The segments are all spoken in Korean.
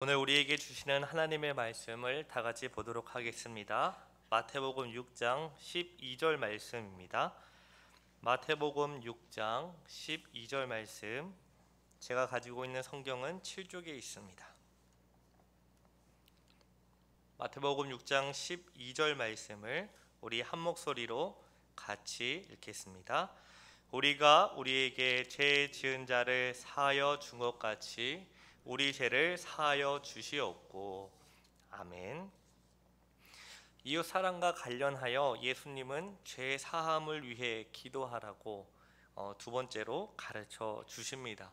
오늘 우리에게 주시는 하나님의 말씀을 다 같이 보도록 하겠습니다. 마태복음 6장 12절 말씀입니다. 마태복음 6장 12절 말씀, 제가 가지고 있는 성경은 7쪽에 있습니다. 마태복음 6장 12절 말씀을 우리 한 목소리로 같이 읽겠습니다. 우리가 우리에게 죄 지은 자를 사하여 준 것 같이 우리 죄를 사하여 주시옵고. 아멘. 이웃 사랑과 관련하여 예수님은 죄 사함을 위해 기도하라고 두 번째로 가르쳐 주십니다.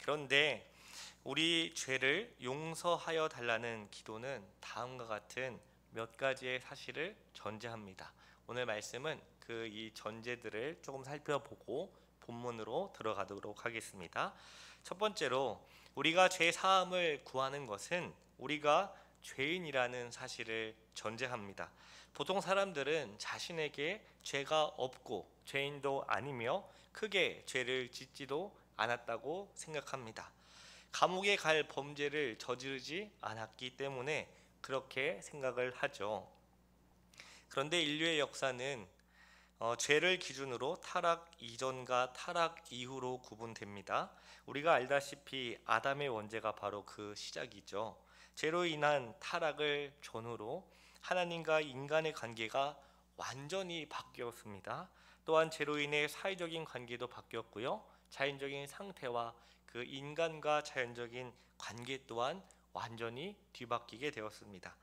그런데 우리 죄를 용서하여 달라는 기도는 다음과 같은 몇 가지의 사실을 전제합니다. 오늘 말씀은 이 전제들을 조금 살펴보고 본문으로 들어가도록 하겠습니다. 첫 번째로, 우리가 죄 사함을 구하는 것은 우리가 죄인이라는 사실을 전제합니다. 보통 사람들은 자신에게 죄가 없고 죄인도 아니며 크게 죄를 짓지도 않았다고 생각합니다. 감옥에 갈 범죄를 저지르지 않았기 때문에 그렇게 생각을 하죠. 그런데 인류의 역사는 죄를 기준으로 타락 이전과 타락 이후로 구분됩니다. 우리가 알다시피 아담의 원죄가 바로 그 시작이죠. 죄로 인한 타락을 전후로 하나님과 인간의 관계가 완전히 바뀌었습니다. 또한 죄로 인해 사회적인 관계도 바뀌었고요. 자연적인 상태와 그 인간과 자연적인 관계 또한 완전히 뒤바뀌게 되었습니다.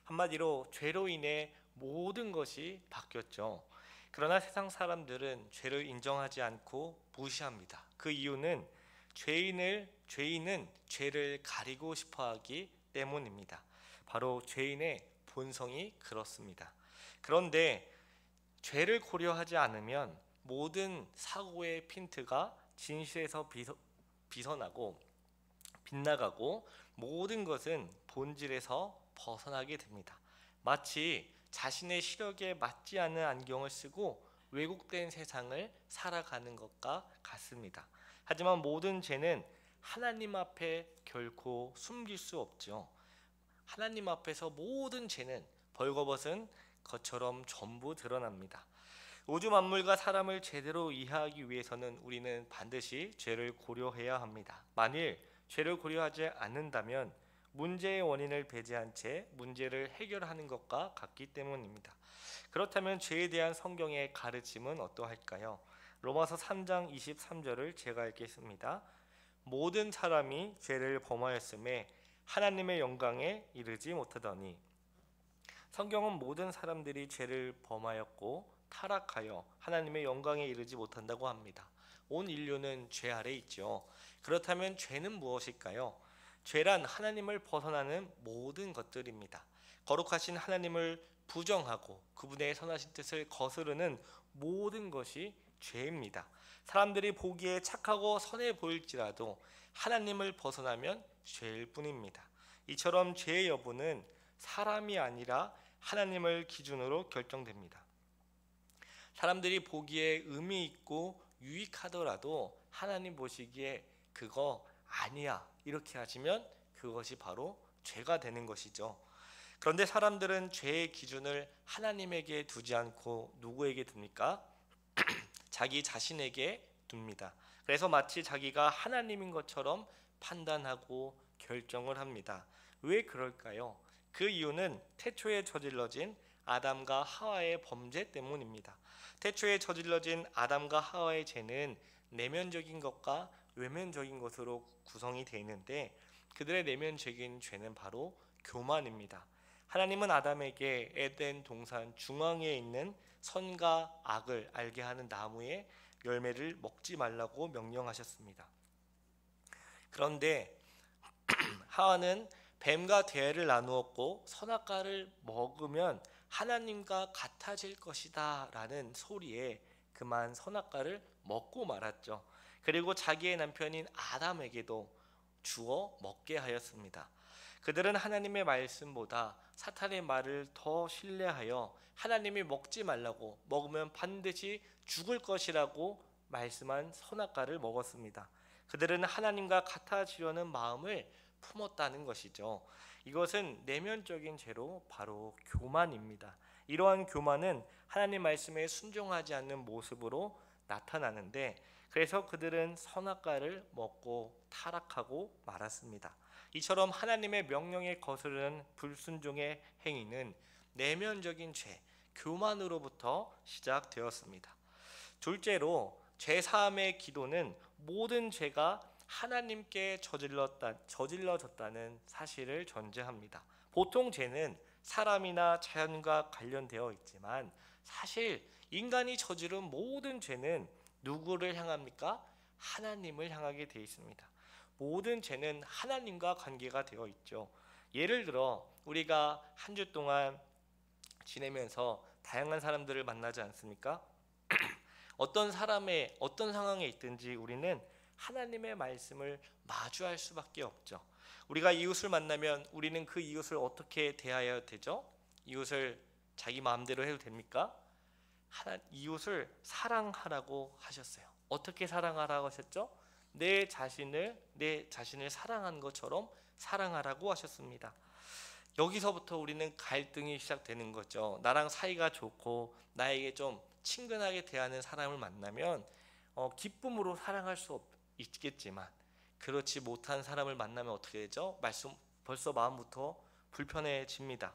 한마디로 죄로 인해 모든 것이 바뀌었죠. 그러나 세상 사람들은 죄를 인정하지 않고 무시합니다. 그 이유는 죄인은 죄를 가리고 싶어하기 때문입니다. 바로 죄인의 본성이 그렇습니다. 그런데 죄를 고려하지 않으면 모든 사고의 핀트가 진실에서 벗어나고 빗나가고 모든 것은 본질에서 벗어나게 됩니다. 마치 자신의 시력에 맞지 않는 안경을 쓰고 왜곡된 세상을 살아가는 것과 같습니다. 하지만 모든 죄는 하나님 앞에 결코 숨길 수 없죠. 하나님 앞에서 모든 죄는 벌거벗은 것처럼 전부 드러납니다. 우주 만물과 사람을 제대로 이해하기 위해서는 우리는 반드시 죄를 고려해야 합니다. 만일 죄를 고려하지 않는다면 문제의 원인을 배제한 채 문제를 해결하는 것과 같기 때문입니다. 그렇다면 죄에 대한 성경의 가르침은 어떠할까요? 로마서 3장 23절을 제가 읽겠습니다. 모든 사람이 죄를 범하였음에 하나님의 영광에 이르지 못하더니. 성경은 모든 사람들이 죄를 범하였고 타락하여 하나님의 영광에 이르지 못한다고 합니다. 온 인류는 죄 아래 있죠. 그렇다면 죄는 무엇일까요? 죄란 하나님을 벗어나는 모든 것들입니다. 거룩하신 하나님을 부정하고 그분의 선하신 뜻을 거스르는 모든 것이 죄입니다. 사람들이 보기에 착하고 선해 보일지라도 하나님을 벗어나면 죄일 뿐입니다. 이처럼 죄의 여부는 사람이 아니라 하나님을 기준으로 결정됩니다. 사람들이 보기에 의미 있고 유익하더라도 하나님 보시기에 그거 아니야 이렇게 하시면 그것이 바로 죄가 되는 것이죠. 그런데 사람들은 죄의 기준을 하나님에게 두지 않고 누구에게 둡니까? 자기 자신에게 둡니다. 그래서 마치 자기가 하나님인 것처럼 판단하고 결정을 합니다. 왜 그럴까요? 그 이유는 태초에 저질러진 아담과 하와의 범죄 때문입니다. 태초에 저질러진 아담과 하와의 죄는 내면적인 것과 외면적인 것으로 구성이 되어 있는데 그들의 내면적인 죄는 바로 교만입니다. 하나님은 아담에게 에덴 동산 중앙에 있는 선과 악을 알게 하는 나무의 열매를 먹지 말라고 명령하셨습니다. 그런데 하와는 뱀과 대화를 나누었고 선악과를 먹으면 하나님과 같아질 것이다 라는 소리에 그만 선악과를 먹고 말았죠. 그리고 자기의 남편인 아담에게도 주어 먹게 하였습니다. 그들은 하나님의 말씀보다 사탄의 말을 더 신뢰하여 하나님이 먹지 말라고, 먹으면 반드시 죽을 것이라고 말씀한 선악과를 먹었습니다. 그들은 하나님과 같아지려는 마음을 품었다는 것이죠. 이것은 내면적인 죄로 바로 교만입니다. 이러한 교만은 하나님 말씀에 순종하지 않는 모습으로 나타나는데, 그래서 그들은 선악과를 먹고 타락하고 말았습니다. 이처럼 하나님의 명령에 거스르는 불순종의 행위는 내면적인 죄, 교만으로부터 시작되었습니다. 둘째로 죄사함의 기도는 모든 죄가 하나님께 저질러졌다는 사실을 전제합니다. 보통 죄는 사람이나 자연과 관련되어 있지만 사실 인간이 저지른 모든 죄는 누구를 향합니까? 하나님을 향하게 되어 있습니다. 모든 죄는 하나님과 관계가 되어 있죠. 예를 들어 우리가 한 주 동안 지내면서 다양한 사람들을 만나지 않습니까? 어떤 사람의 어떤 상황에 있든지 우리는 하나님의 말씀을 마주할 수밖에 없죠. 우리가 이웃을 만나면 우리는 그 이웃을 어떻게 대해야 되죠? 이웃을 자기 마음대로 해도 됩니까? 이웃을 사랑하라고 하셨어요. 어떻게 사랑하라고 하셨죠? 내 자신을 사랑한 것처럼 사랑하라고 하셨습니다. 여기서부터 우리는 갈등이 시작되는 거죠. 나랑 사이가 좋고 나에게 좀 친근하게 대하는 사람을 만나면 기쁨으로 사랑할 수 있겠지만, 그렇지 못한 사람을 만나면 어떻게 되죠? 벌써 마음부터 불편해집니다.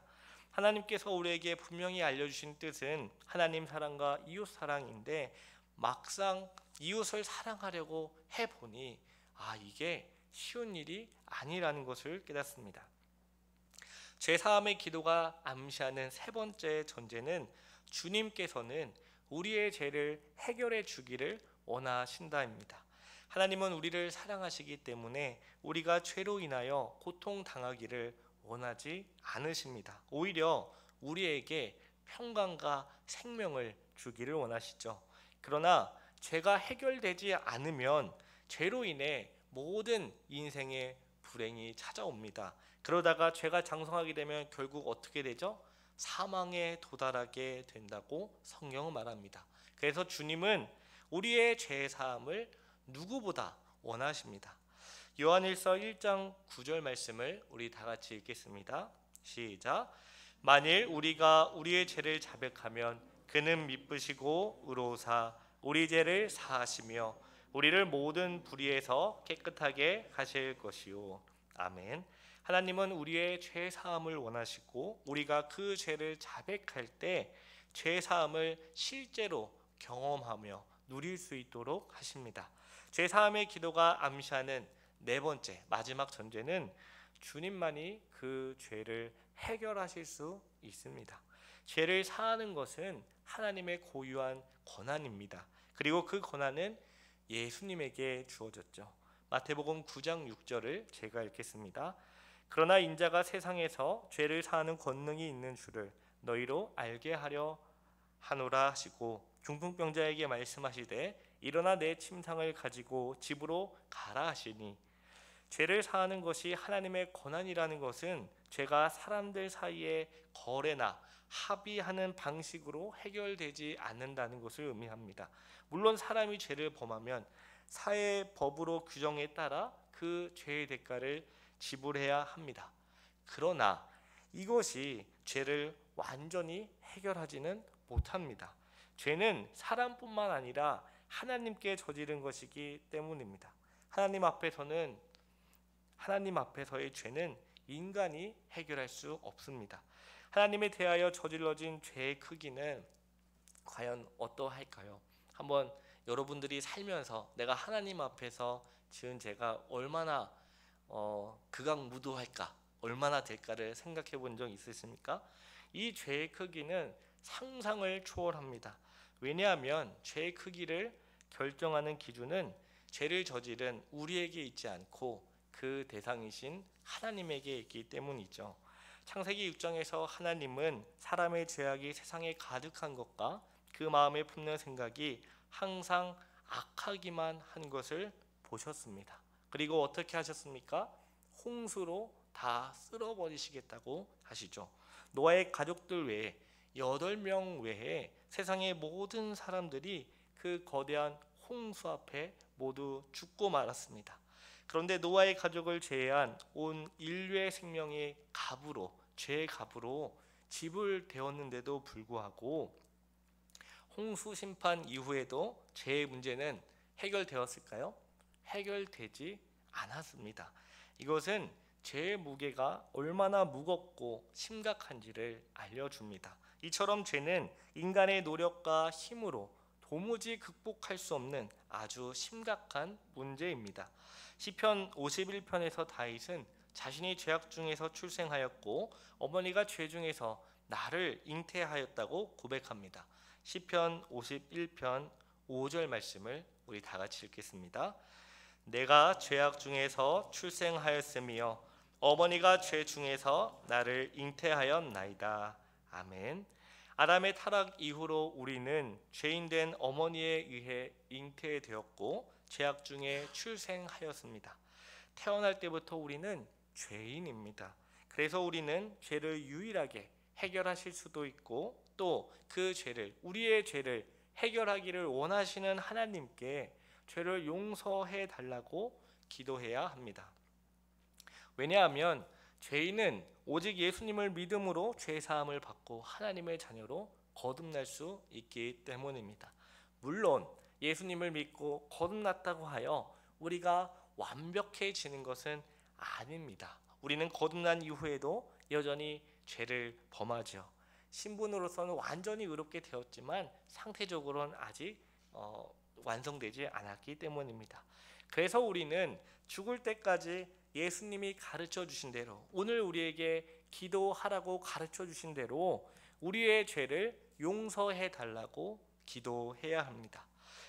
하나님께서 우리에게 분명히 알려주신 뜻은 하나님 사랑과 이웃 사랑인데, 막상 이웃을 사랑하려고 해보니 이게 쉬운 일이 아니라는 것을 깨닫습니다. 죄사함의 기도가 암시하는 세 번째 전제는 주님께서는 우리의 죄를 해결해 주기를 원하신다입니다. 하나님은 우리를 사랑하시기 때문에 우리가 죄로 인하여 고통당하기를 원하지 않으십니다. 오히려 우리에게 평강과 생명을 주기를 원하시죠. 그러나 죄가 해결되지 않으면 죄로 인해 모든 인생의 불행이 찾아옵니다. 그러다가 죄가 장성하게 되면 결국 어떻게 되죠? 사망에 도달하게 된다고 성경은 말합니다. 그래서 주님은 우리의 죄 사함을 누구보다 원하십니다. 요한일서 1장 9절 말씀을 우리 다 같이 읽겠습니다. 시작. 만일 우리가 우리의 죄를 자백하면 그는 미쁘시고 의로우사 우리 죄를 사하시며 우리를 모든 불의에서 깨끗하게 하실 것이요. 아멘. 하나님은 우리의 죄 사함을 원하시고 우리가 그 죄를 자백할 때 죄 사함을 실제로 경험하며 누릴 수 있도록 하십니다. 죄 사함의 기도가 암시하는 네 번째 마지막 전제는 주님만이 그 죄를 해결하실 수 있습니다. 죄를 사하는 것은 하나님의 고유한 권한입니다. 그리고 그 권한은 예수님에게 주어졌죠. 마태복음 9장 6절을 제가 읽겠습니다. 그러나 인자가 세상에서 죄를 사하는 권능이 있는 줄을 너희로 알게 하려 하노라 하시고 중풍병자에게 말씀하시되 일어나 내 침상을 가지고 집으로 가라 하시니, 죄를 사하는 것이 하나님의 권한이라는 것은 죄가 사람들 사이에 거래나 합의하는 방식으로 해결되지 않는다는 것을 의미합니다. 물론 사람이 죄를 범하면 사회 법으로 규정에 따라 그 죄의 대가를 지불해야 합니다. 그러나 이것이 죄를 완전히 해결하지는 못합니다. 죄는 사람뿐만 아니라 하나님께 저지른 것이기 때문입니다. 하나님 앞에서의 죄는 인간이 해결할 수 없습니다. 하나님에 대하여 저질러진 죄의 크기는 과연 어떠할까요? 한번 여러분들이 살면서 내가 하나님 앞에서 지은 죄가 얼마나 극악무도할까, 얼마나 될까를 생각해 본 적 있으십니까? 이 죄의 크기는 상상을 초월합니다. 왜냐하면 죄의 크기를 결정하는 기준은 죄를 저지른 우리에게 있지 않고 그 대상이신 하나님에게 있기 때문이죠. 창세기 6장에서 하나님은 사람의 죄악이 세상에 가득한 것과 그 마음에 품는 생각이 항상 악하기만 한 것을 보셨습니다. 그리고 어떻게 하셨습니까? 홍수로 다 쓸어버리시겠다고 하시죠. 노아의 가족들 외에 8명 외에 세상의 모든 사람들이 그 거대한 홍수 앞에 모두 죽고 말았습니다. 그런데 노아의 가족을 제외한 온 인류의 생명이 갑으로, 죄의 갑으로 지불되었는데도 불구하고 홍수 심판 이후에도 죄의 문제는 해결되었을까요? 해결되지 않았습니다. 이것은 죄의 무게가 얼마나 무겁고 심각한지를 알려줍니다. 이처럼 죄는 인간의 노력과 힘으로 도무지 극복할 수 없는 아주 심각한 문제입니다. 시편 51편에서 다윗은 자신이 죄악 중에서 출생하였고 어머니가 죄 중에서 나를 잉태하였다고 고백합니다. 시편 51편 5절 말씀을 우리 다 같이 읽겠습니다. 내가 죄악 중에서 출생하였으며 어머니가 죄 중에서 나를 잉태하였나이다. 아멘. 아담의 타락 이후로 우리는 죄인된 어머니에 의해 잉태되었고 죄악 중에 출생하였습니다. 태어날 때부터 우리는 죄인입니다. 그래서 우리는 죄를 유일하게 해결하실 수도 있고 또 그 죄를, 우리의 죄를 해결하기를 원하시는 하나님께 죄를 용서해 달라고 기도해야 합니다. 왜냐하면 죄인은 오직 예수님을 믿음으로 죄 사함을 받고 하나님의 자녀로 거듭날 수 있기 때문입니다. 물론 예수님을 믿고 거듭났다고 하여 우리가 완벽해지는 것은 아닙니다. 우리는 거듭난 이후에도 여전히 죄를 범하죠. 신분으로서는 완전히 의롭게 되었지만 상태적으로는 아직 완성되지 않았기 때문입니다. 그래서 우리는 죽을 때까지 예수님이 가르쳐 주신 대로, 오늘 우리에게 기도하라고 가르쳐 주신 대로 우리의 죄를 용서해 달라고 기도해야 합니다.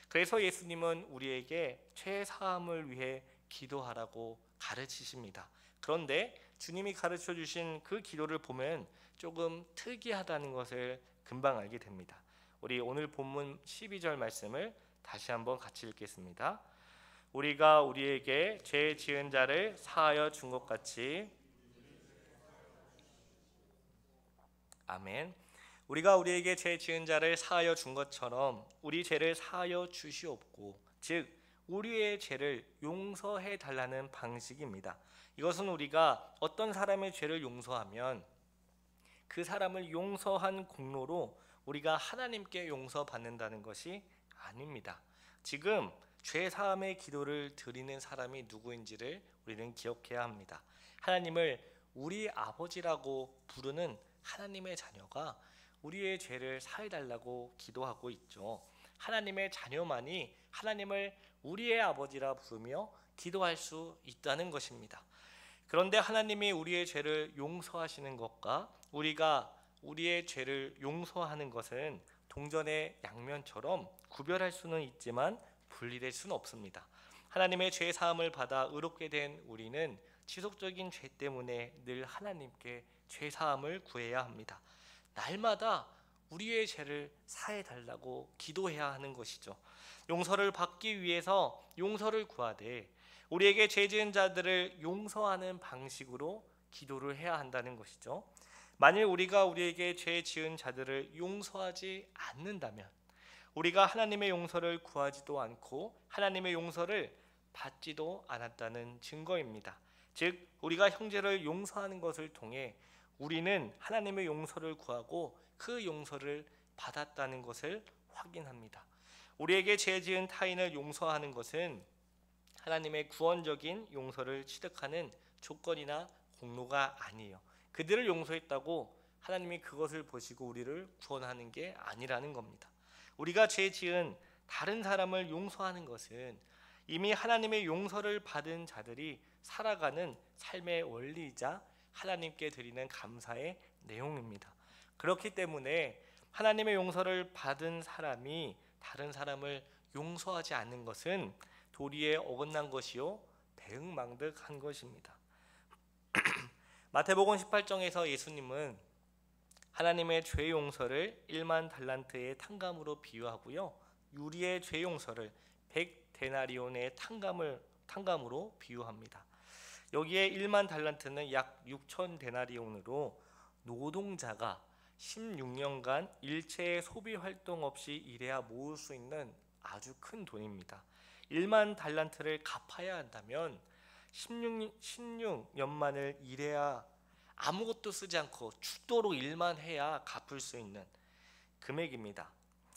그래서 예수님은 우리에게 죄 사함을 위해 기도하라고 가르치십니다. 그런데 주님이 가르쳐 주신 그 기도를 보면 조금 특이하다는 것을 금방 알게 됩니다. 우리 오늘 본문 12절 말씀을 다시 한번 같이 읽겠습니다. 우리가 우리에게 죄 지은 자를 사하여 준 것 같이, 아멘. 우리가 우리에게 죄 지은 자를 사하여 준 것처럼 우리 죄를 사하여 주시옵고, 즉 우리의 죄를 용서해 달라는 방식입니다. 이것은 우리가 어떤 사람의 죄를 용서하면 그 사람을 용서한 공로로 우리가 하나님께 용서받는다는 것이 아닙니다. 지금 죄 사함의 기도를 드리는 사람이 누구인지를 우리는 기억해야 합니다. 하나님을 우리 아버지라고 부르는 하나님의 자녀가 우리의 죄를 사해달라고 기도하고 있죠. 하나님의 자녀만이 하나님을 우리의 아버지라 부르며 기도할 수 있다는 것입니다. 그런데 하나님이 우리의 죄를 용서하시는 것과 우리가 우리의 죄를 용서하는 것은 동전의 양면처럼 구별할 수는 있지만 분리될 수는 없습니다. 하나님의 죄 사함을 받아 의롭게 된 우리는 지속적인 죄 때문에 늘 하나님께 죄 사함을 구해야 합니다. 날마다 우리의 죄를 사해 달라고 기도해야 하는 것이죠. 용서를 받기 위해서 용서를 구하되 우리에게 죄 지은 자들을 용서하는 방식으로 기도를 해야 한다는 것이죠. 만일 우리가 우리에게 죄 지은 자들을 용서하지 않는다면 우리가 하나님의 용서를 구하지도 않고 하나님의 용서를 받지도 않았다는 증거입니다. 즉 우리가 형제를 용서하는 것을 통해 우리는 하나님의 용서를 구하고 그 용서를 받았다는 것을 확인합니다. 우리에게 죄 지은 타인을 용서하는 것은 하나님의 구원적인 용서를 취득하는 조건이나 공로가 아니에요. 그들을 용서했다고 하나님이 그것을 보시고 우리를 구원하는 게 아니라는 겁니다. 우리가 죄 지은 다른 사람을 용서하는 것은 이미 하나님의 용서를 받은 자들이 살아가는 삶의 원리이자 하나님께 드리는 감사의 내용입니다. 그렇기 때문에 하나님의 용서를 받은 사람이 다른 사람을 용서하지 않는 것은 도리에 어긋난 것이요 대응망덕한 것입니다. 마태복음 18장에서 예수님은 하나님의 죄 용서를 1만 달란트의 탕감으로 비유하고요, 유리의 죄 용서를 100데나리온의 탕감으로 비유합니다. 여기에 1만 달란트는 약 6천 데나리온으로 노동자가 16년간 일체의 소비 활동 없이 일해야 모을 수 있는 아주 큰 돈입니다. 1만 달란트를 갚아야 한다면 16년만을 일해야 아무것도 쓰지 않고 죽도록 일만 해야 갚을 수 있는 금액입니다.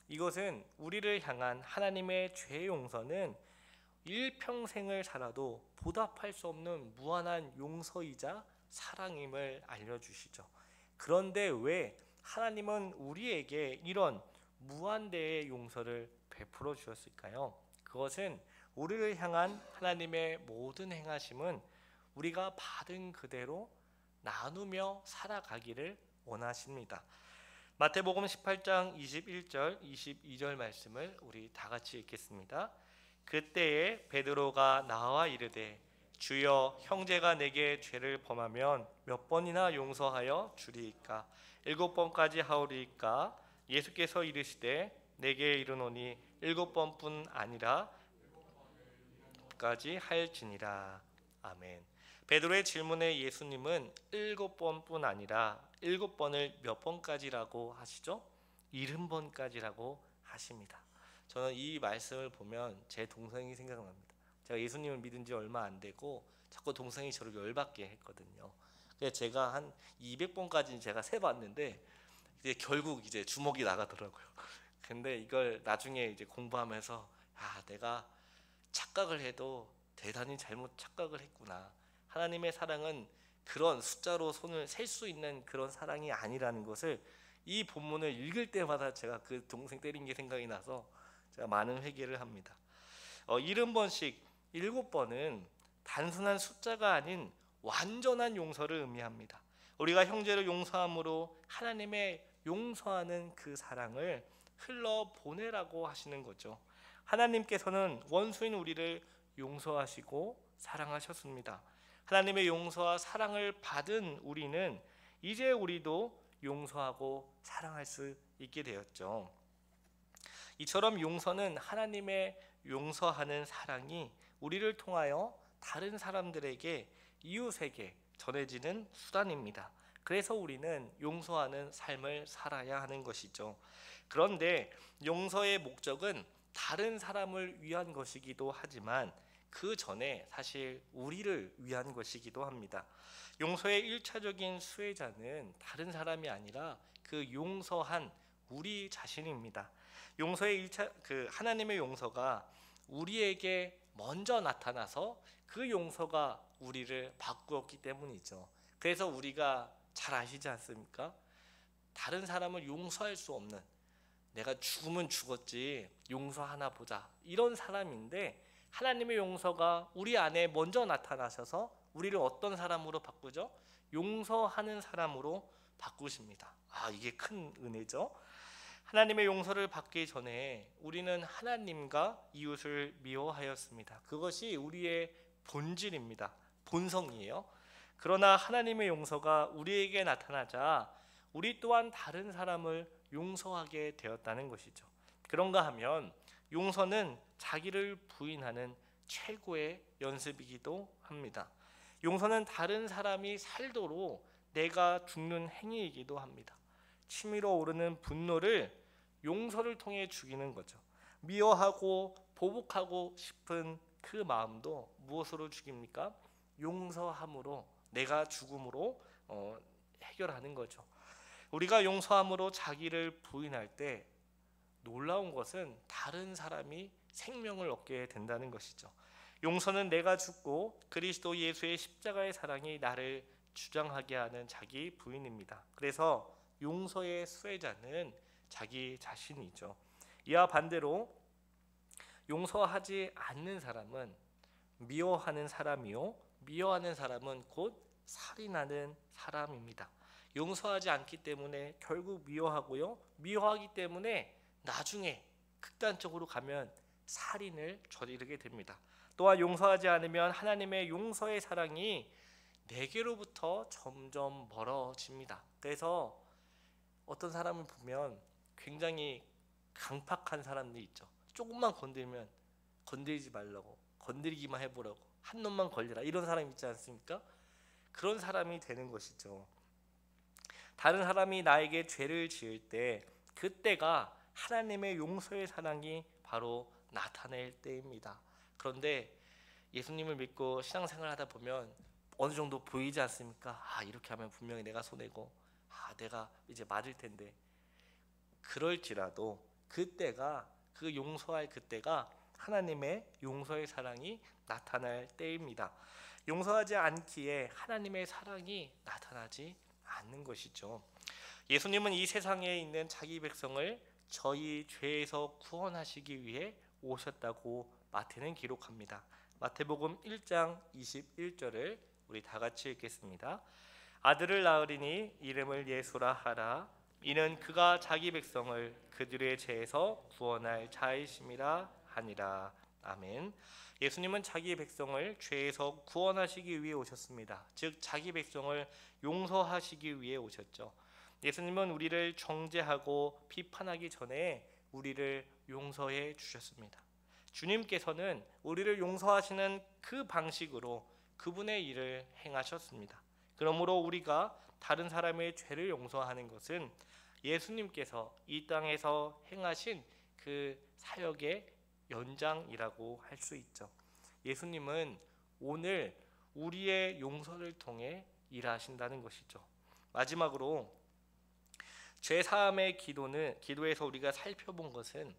이것은 우리를 향한 하나님의 죄 용서는 일평생을 살아도 보답할 수 없는 무한한 용서이자 사랑임을 알려주시죠. 그런데 왜 하나님은 우리에게 이런 무한대의 용서를 베풀어 주셨을까요? 그것은 우리를 향한 하나님의 모든 행하심은 우리가 받은 그대로 나누며 살아가기를 원하십니다. 마태복음 18장 21절 22절 말씀을 우리 다 같이 읽겠습니다. 그때에 베드로가 나와 이르되 주여 형제가 내게 죄를 범하면 몇 번이나 용서하여 주리이까? 7번까지 하오리이까? 예수께서 이르시되 내게 이르노니 7번뿐 아니라 까지 할지니라. 아멘. 베드로의 질문에 예수님은 7번뿐 아니라 7번을 몇 번까지라고 하시죠? 70번까지라고 하십니다. 저는 이 말씀을 보면 제 동생이 생각납니다. 제가 예수님을 믿은 지 얼마 안 되고 자꾸 동생이 저를 열받게 했거든요. 그래서 제가 한 200번까지는 제가 세봤는데 이제 결국 이제 주먹이 나가더라고요. 근데 이걸 나중에 이제 공부하면서 내가 착각을 해도 대단히 잘못 착각을 했구나. 하나님의 사랑은 그런 숫자로 손을 셀 수 있는 그런 사랑이 아니라는 것을 이 본문을 읽을 때마다 제가 그 동생 때린 게 생각이 나서 제가 많은 회개를 합니다. 70번씩 7번은 단순한 숫자가 아닌 완전한 용서를 의미합니다. 우리가 형제를 용서함으로 하나님의 용서하는 그 사랑을 흘러보내라고 하시는 거죠. 하나님께서는 원수인 우리를 용서하시고 사랑하셨습니다. 하나님의 용서와 사랑을 받은 우리는 이제 우리도 용서하고 사랑할 수 있게 되었죠. 이처럼 용서는 하나님의 용서하는 사랑이 우리를 통하여 다른 사람들에게, 이웃에게 전해지는 수단입니다. 그래서 우리는 용서하는 삶을 살아야 하는 것이죠. 그런데 용서의 목적은 다른 사람을 위한 것이기도 하지만 그 전에 사실 우리를 위한 것이기도 합니다. 용서의 1차적인 수혜자는 다른 사람이 아니라 그 용서한 우리 자신입니다. 용서의 하나님의 용서가 우리에게 먼저 나타나서 그 용서가 우리를 바꾸었기 때문이죠. 그래서 우리가 잘 아시지 않습니까? 다른 사람을 용서할 수 없는, 내가 죽으면 죽었지 용서하나 보자, 이런 사람인데 하나님의 용서가 우리 안에 먼저 나타나셔서 우리를 어떤 사람으로 바꾸죠? 용서하는 사람으로 바꾸십니다. 이게 큰 은혜죠. 하나님의 용서를 받기 전에 우리는 하나님과 이웃을 미워하였습니다. 그것이 우리의 본질입니다. 본성이에요. 그러나 하나님의 용서가 우리에게 나타나자 우리 또한 다른 사람을 용서하게 되었다는 것이죠. 그런가 하면 용서는 자기를 부인하는 최고의 연습이기도 합니다. 용서는 다른 사람이 살도록 내가 죽는 행위이기도 합니다. 치밀어 오르는 분노를 용서를 통해 죽이는 거죠. 미워하고 보복하고 싶은 그 마음도 무엇으로 죽입니까? 용서함으로, 내가 죽음으로 해결하는 거죠. 우리가 용서함으로 자기를 부인할 때 놀라운 것은 다른 사람이 생명을 얻게 된다는 것이죠. 용서는 내가 죽고 그리스도 예수의 십자가의 사랑이 나를 주장하게 하는 자기 부인입니다. 그래서 용서의 수혜자는 자기 자신이죠. 이와 반대로 용서하지 않는 사람은 미워하는 사람이요, 미워하는 사람은 곧 살인하는 사람입니다. 용서하지 않기 때문에 결국 미워하고요, 미워하기 때문에 나중에 극단적으로 가면 살인을 저지르게 됩니다. 또한 용서하지 않으면 하나님의 용서의 사랑이 내게로부터 점점 멀어집니다. 그래서 어떤 사람을 보면 굉장히 강팍한 사람들이 있죠. 조금만 건들면 건드리지 말라고, 건드리기만 해보라고, 한 놈만 걸리라, 이런 사람 있지 않습니까? 그런 사람이 되는 것이죠. 다른 사람이 나에게 죄를 지을 때 그때가 하나님의 용서의 사랑이 바로 나타낼 때입니다. 그런데 예수님을 믿고 신앙생활 하다 보면 어느 정도 보이지 않습니까? 이렇게 하면 분명히 내가 손해고 내가 이제 맞을 텐데, 그럴지라도 그때가, 그 용서할 그때가 하나님의 용서의 사랑이 나타날 때입니다. 용서하지 않기에 하나님의 사랑이 나타나지 않는 것이죠. 예수님은 이 세상에 있는 자기 백성을 저희 죄에서 구원하시기 위해 오셨다고 마태는 기록합니다. 마태복음 1장 21절을 우리 다 같이 읽겠습니다. 아들을 낳으리니 이름을 예수라 하라. 이는 그가 자기 백성을 그들의 죄에서 구원할 자이심이라 하니라. 아멘. 예수님은 자기 백성을 죄에서 구원하시기 위해 오셨습니다. 즉 자기 백성을 용서하시기 위해 오셨죠. 예수님은 우리를 정죄하고 비판하기 전에 우리를 용서해 주셨습니다. 주님께서는 우리를 용서하시는 그 방식으로 그분의 일을 행하셨습니다. 그러므로 우리가 다른 사람의 죄를 용서하는 것은 예수님께서 이 땅에서 행하신 그 사역의 연장이라고 할 수 있죠. 예수님은 오늘 우리의 용서를 통해 일하신다는 것이죠. 마지막으로 죄 사함의 기도에서 우리가 살펴본 것은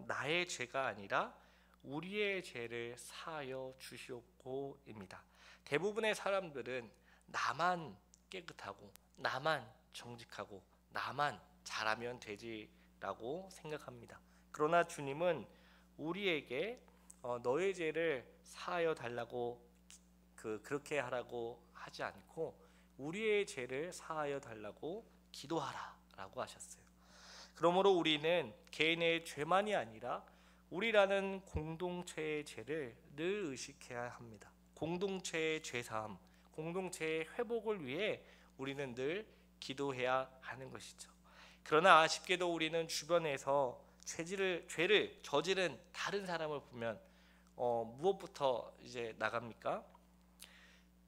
나의 죄가 아니라 우리의 죄를 사하여 주시옵고입니다. 대부분의 사람들은 나만 깨끗하고 나만 정직하고 나만 잘하면 되지라고 생각합니다. 그러나 주님은 우리에게 너의 죄를 사하여 달라고 그렇게 하라고 하지 않고 우리의 죄를 사하여 달라고 기도하라라고 하셨어요. 그러므로 우리는 개인의 죄만이 아니라 우리라는 공동체의 죄를 늘 의식해야 합니다. 공동체의 죄사함, 공동체의 회복을 위해 우리는 늘 기도해야 하는 것이죠. 그러나 아쉽게도 우리는 주변에서 죄를 저지른 다른 사람을 보면 무엇부터 이제 나갑니까?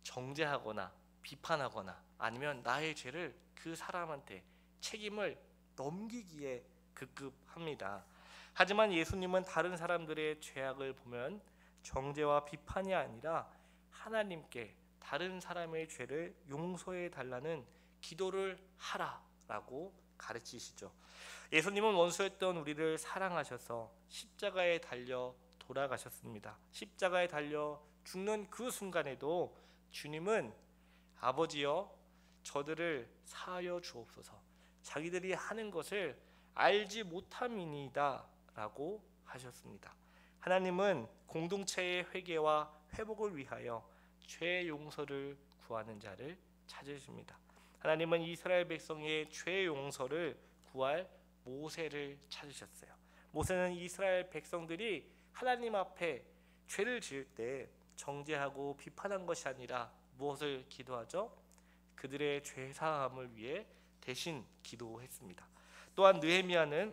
정죄하거나 비판하거나 아니면 나의 죄를 그 사람한테 책임을 넘기기에 급급합니다. 하지만 예수님은 다른 사람들의 죄악을 보면 정죄와 비판이 아니라 하나님께 다른 사람의 죄를 용서해 달라는 기도를 하라라고 가르치시죠. 예수님은 원수였던 우리를 사랑하셔서 십자가에 달려 돌아가셨습니다. 십자가에 달려 죽는 그 순간에도 주님은 아버지여 저들을 사하여 주옵소서, 자기들이 하는 것을 알지 못함이니이다 라고 하셨습니다. 하나님은 공동체의 회개와 회복을 위하여 죄 용서를 구하는 자를 찾으십니다. 하나님은 이스라엘 백성의 죄 용서를 구할 모세를 찾으셨어요. 모세는 이스라엘 백성들이 하나님 앞에 죄를 지을 때 정죄하고 비판한 것이 아니라 무엇을 기도하죠? 그들의 죄 사함을 위해 대신 기도했습니다. 또한 느헤미야는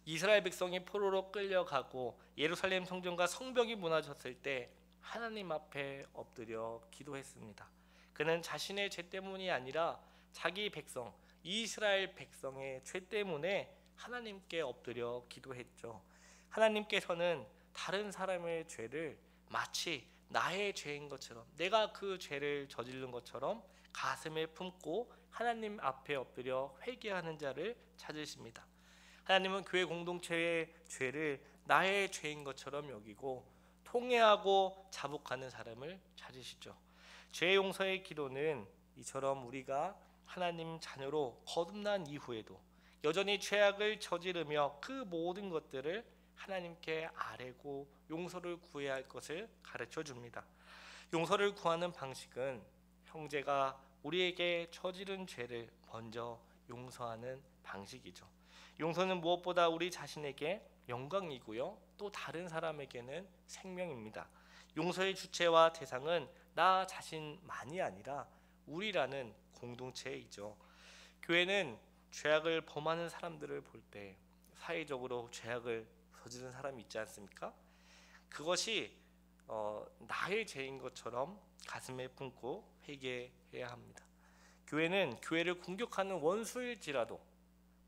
이스라엘 백성이 포로로 끌려가고 예루살렘 성전과 성벽이 무너졌을 때 하나님 앞에 엎드려 기도했습니다. 그는 자신의 죄 때문이 아니라 자기 백성 이스라엘 백성의 죄 때문에 하나님께 엎드려 기도했죠. 하나님께서는 다른 사람의 죄를 마치 나의 죄인 것처럼, 내가 그 죄를 저지른 것처럼 가슴에 품고 하나님 앞에 엎드려 회개하는 자를 찾으십니다. 하나님은 교회 공동체의 죄를 나의 죄인 것처럼 여기고 통회하고 자복하는 사람을 찾으시죠. 죄 용서의 기도는 이처럼 우리가 하나님 자녀로 거듭난 이후에도 여전히 죄악을 저지르며 그 모든 것들을 하나님께 아뢰고 용서를 구해야 할 것을 가르쳐 줍니다. 용서를 구하는 방식은 형제가 우리에게 저지른 죄를 먼저 용서하는 방식이죠. 용서는 무엇보다 우리 자신에게 영광이고요, 또 다른 사람에게는 생명입니다. 용서의 주체와 대상은 나 자신만이 아니라 우리라는 공동체이죠. 교회는 죄악을 범하는 사람들을 볼 때 사회적으로 죄악을 저지른 사람이 있지 않습니까? 그것이 나의 죄인 것처럼 가슴에 품고 회개해야 합니다. 교회는 교회를 공격하는 원수일지라도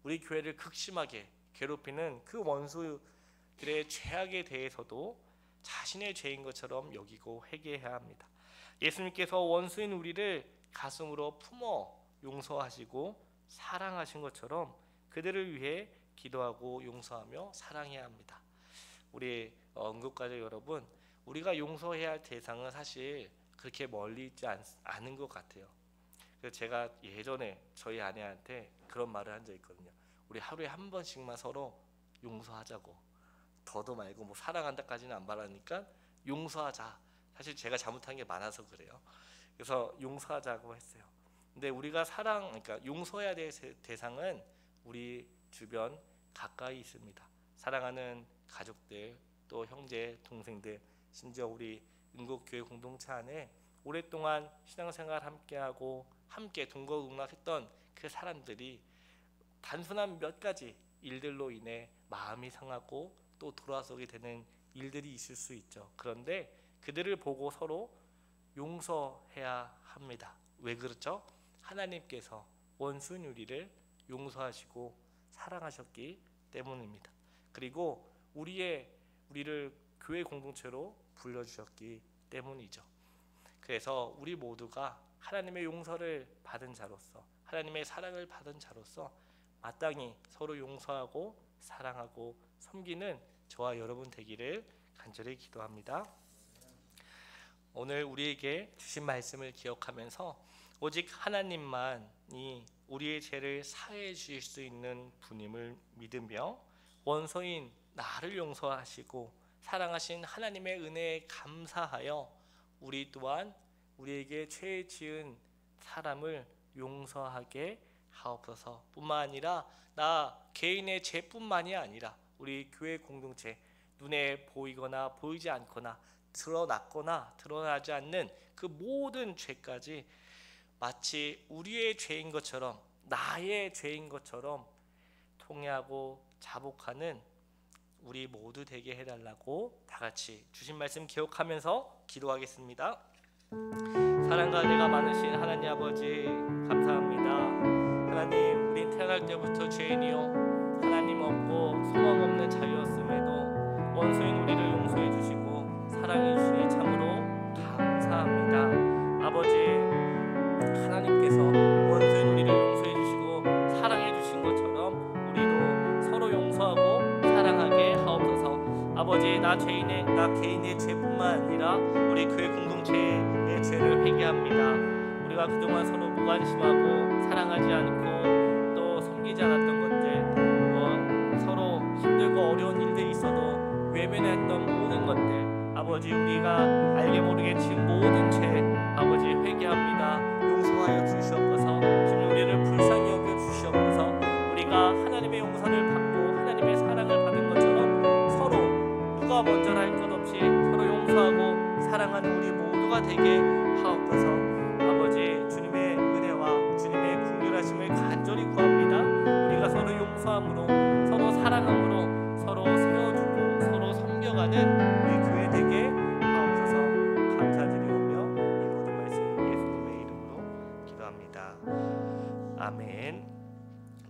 우리 교회를 극심하게 괴롭히는 그 원수들의 죄악에 대해서도 자신의 죄인 것처럼 여기고 회개해야 합니다. 예수님께서 원수인 우리를 가슴으로 품어 용서하시고 사랑하신 것처럼 그들을 위해 기도하고 용서하며 사랑해야 합니다. 우리 응급가족 여러분, 우리가 용서해야 할 대상은 사실 그렇게 멀리 있지 않은 것 같아요. 그래서 제가 예전에 저희 아내한테 그런 말을 한 적 있거든요. 우리 하루에 한 번씩만 서로 용서하자고. 더도 말고 뭐 사랑한다까지는 안 바라니까 용서하자. 사실 제가 잘못한 게 많아서 그래요. 그래서 용서하자고 했어요. 근데 우리가 그러니까 용서해야 될 대상은 우리 주변 가까이 있습니다. 사랑하는 가족들, 또 형제, 동생들, 심지어 우리 응급교회 공동체 안에 오랫동안 신앙생활 함께하고 함께 동거동락했던 그 사람들이 단순한 몇 가지 일들로 인해 마음이 상하고 또 돌아서게 되는 일들이 있을 수 있죠. 그런데 그들을 보고 서로 용서해야 합니다. 왜 그렇죠? 하나님께서 원수인 우리를 용서하시고 사랑하셨기 때문입니다. 그리고 우리를 교회 공동체로 불러주셨기 때문이죠. 그래서 우리 모두가 하나님의 용서를 받은 자로서, 하나님의 사랑을 받은 자로서 마땅히 서로 용서하고 사랑하고 섬기는 저와 여러분 되기를 간절히 기도합니다. 오늘 우리에게 주신 말씀을 기억하면서 오직 하나님만이 우리의 죄를 사해 주실 수 있는 분임을 믿으며 원수인 나를 용서하시고 사랑하신 하나님의 은혜에 감사하여 우리 또한 우리에게 죄 지은 사람을 용서하게 하옵소서. 뿐만 아니라 나 개인의 죄뿐만이 아니라 우리 교회 공동체, 눈에 보이거나 보이지 않거나 드러났거나 드러나지 않는 그 모든 죄까지 마치 우리의 죄인 것처럼, 나의 죄인 것처럼 통회하고 자복하는 우리 모두 되게 해달라고 다 같이 주신 말씀 기억하면서 기도하겠습니다. 사랑과 은혜가 많으신 하나님 아버지, 감사합니다. 하나님, 우린 태어날 때부터 죄인이요 하나님 없고 소망 없는 자유였음에도 원수인 우리를 용서해 주시고 사랑해 주시니 참으로 감사합니다. 아버지, 하나님께서 원수인 우리를 용서해 주시고 사랑해 주신 것처럼 우리도 서로 용서하고 사랑하게 하옵소서. 아버지, 나 개인의 죄뿐만 아니라 우리 교회 공동체의 죄를 회개합니다. 우리가 그동안 서로 무관심하고 사랑하지 않고 또 섬기지 않았던 것들, 서로 힘들고 어려운 일들이 있어도 외면했던 모든 것들, 아버지, 우리가 알게 모르게 지은 모든 죄 아버지 회개합니다. 용서하여 주시옵소서. 주님, 우리를 불쌍히 여겨 주시옵소서. 우리가 하나님의 용서를 받고 하나님의 사랑을 받은 것처럼 서로 누가 먼저라 할 것 없이 서로 용서하고 사랑하는 우리 모두가 되게 하옵소서. 아버지, 주님의 은혜와 주님의 긍휼하심을 간절히 구합니다. 우리가 서로 용서함으로, 서로 사랑함으로 서로 세워주고 서로 섬겨가는 우리 교회 되게 하옵소서. 감사드리오며 이 모든 말씀 예수님의 이름으로 기도합니다. 아멘.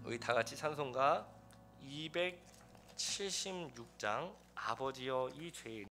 우리 다 같이 찬송가 276장 아버지여 이 죄인